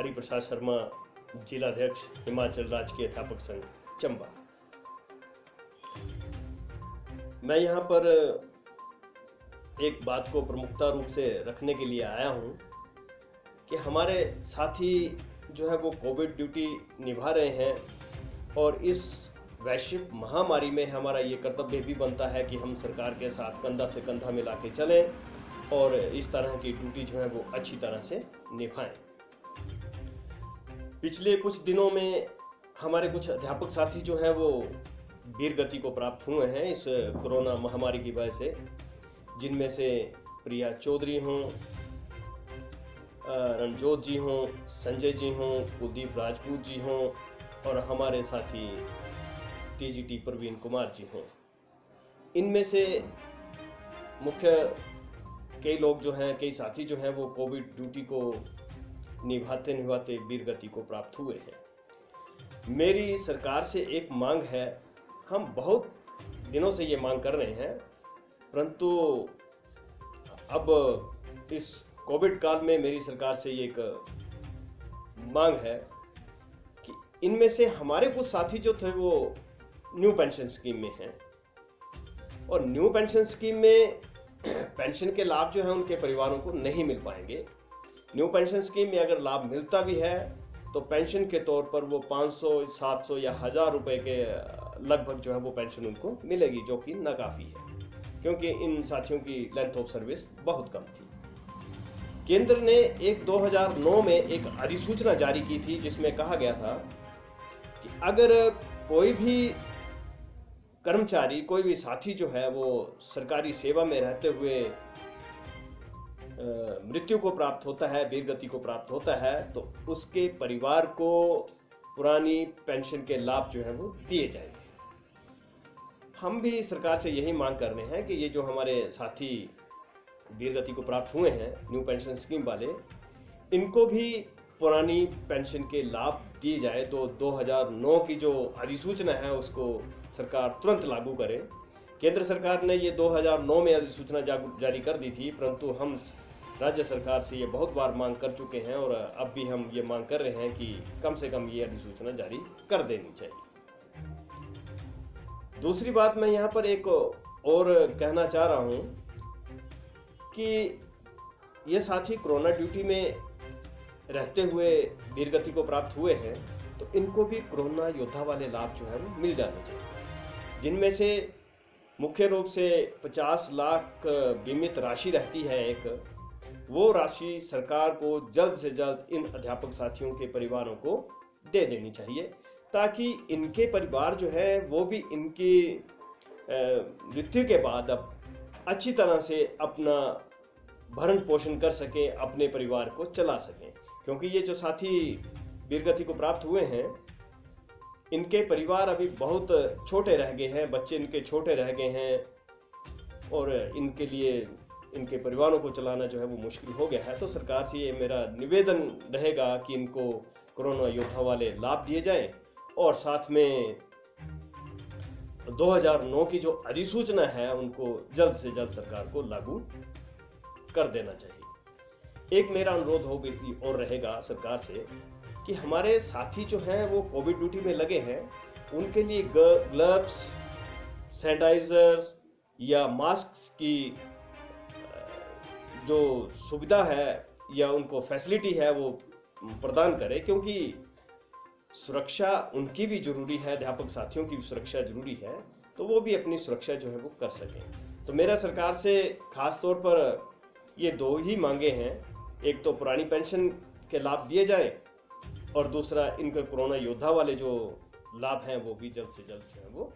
हरिप्रसाद शर्मा, जिलाध्यक्ष हिमाचल राजकीय अध्यापक संघ चंबा। मैं यहाँ पर एक बात को प्रमुखता रूप से रखने के लिए आया हूँ कि हमारे साथी जो है वो कोविड ड्यूटी निभा रहे हैं और इस वैश्विक महामारी में हमारा ये कर्तव्य भी बनता है कि हम सरकार के साथ कंधा से कंधा मिला के चलें और इस तरह की ड्यूटी जो है वो अच्छी तरह से निभाएं। पिछले कुछ दिनों में हमारे कुछ अध्यापक साथी जो हैं वो वीर गति को प्राप्त हुए हैं इस कोरोना महामारी की वजह से, जिनमें से प्रिया चौधरी हों, रणजोत जी हों, संजय जी हों, कुलदीप राजपूत जी हों और हमारे साथी टीजीटी प्रवीण कुमार जी हों। इनमें से मुख्य कई लोग जो हैं, कई साथी जो हैं वो कोविड ड्यूटी को निभाते निभाते वीर गति को प्राप्त हुए हैं। मेरी सरकार से एक मांग है, हम बहुत दिनों से ये मांग कर रहे हैं, परंतु अब इस कोविड काल में मेरी सरकार से ये एक मांग है कि इनमें से हमारे कुछ साथी जो थे वो न्यू पेंशन स्कीम में हैं और न्यू पेंशन स्कीम में पेंशन के लाभ जो है उनके परिवारों को नहीं मिल पाएंगे। न्यू पेंशन स्कीम में अगर लाभ मिलता भी है तो पेंशन के तौर पर वो 500, 700 या 1000 रुपए के लगभग जो है वो पेंशन उनको मिलेगी, जो कि नाकाफ़ी है क्योंकि इन साथियों की लेंथ ऑफ सर्विस बहुत कम थी। केंद्र ने 2009 में एक अधिसूचना जारी की थी जिसमें कहा गया था कि अगर कोई भी कर्मचारी, कोई भी साथी जो है वो सरकारी सेवा में रहते हुए मृत्यु को प्राप्त होता है, वीर गति को प्राप्त होता है, तो उसके परिवार को पुरानी पेंशन के लाभ जो है वो दिए जाएंगे। हम भी सरकार से यही मांग कर रहे हैं कि ये जो हमारे साथी वीर गति को प्राप्त हुए हैं न्यू पेंशन स्कीम वाले, इनको भी पुरानी पेंशन के लाभ दिए जाए। तो 2009 की जो अधिसूचना है उसको सरकार तुरंत लागू करे। केंद्र सरकार ने ये 2009 में अधिसूचना जारी कर दी थी, परंतु हम राज्य सरकार से ये बहुत बार मांग कर चुके हैं और अब भी हम ये मांग कर रहे हैं कि कम से कम ये अधिसूचना जारी कर देनी चाहिए। दूसरी बात मैं यहाँ पर एक और कहना चाह रहा हूँ कि ये साथी कोरोना ड्यूटी में रहते हुए वीर गति को प्राप्त हुए हैं तो इनको भी कोरोना योद्धा वाले लाभ जो है वो मिल जाने चाहिए, जिनमें से मुख्य रूप से 50 लाख बीमित राशि रहती है एक, वो राशि सरकार को जल्द से जल्द इन अध्यापक साथियों के परिवारों को दे देनी चाहिए ताकि इनके परिवार जो है वो भी इनकी मृत्यु के बाद अब अच्छी तरह से अपना भरण पोषण कर सकें, अपने परिवार को चला सकें। क्योंकि ये जो साथी वीर गति को प्राप्त हुए हैं इनके परिवार अभी बहुत छोटे रह गए हैं, बच्चे इनके छोटे रह गए हैं और इनके लिए इनके परिवारों को चलाना जो है वो मुश्किल हो गया है। तो सरकार से ये मेरा निवेदन रहेगा कि इनको कोरोना योद्धा वाले लाभ दिए जाएं और साथ में 2009 की जो अधिसूचना है उनको जल्द से जल्द सरकार को लागू कर देना चाहिए। एक मेरा अनुरोध हो भी और रहेगा सरकार से कि हमारे साथी जो हैं वो कोविड ड्यूटी में लगे हैं, उनके लिए ग्लव्स, सैनिटाइजर्स या मास्क की जो सुविधा है या उनको फैसिलिटी है वो प्रदान करें, क्योंकि सुरक्षा उनकी भी जरूरी है, अध्यापक साथियों की भी सुरक्षा जरूरी है, तो वो भी अपनी सुरक्षा जो है वो कर सकें। तो मेरा सरकार से खास तौर पर ये दो ही मांगे हैं, एक तो पुरानी पेंशन के लाभ दिए जाएं और दूसरा इनके कोरोना योद्धा वाले जो लाभ हैं वो भी जल्द से जल्द जो है वो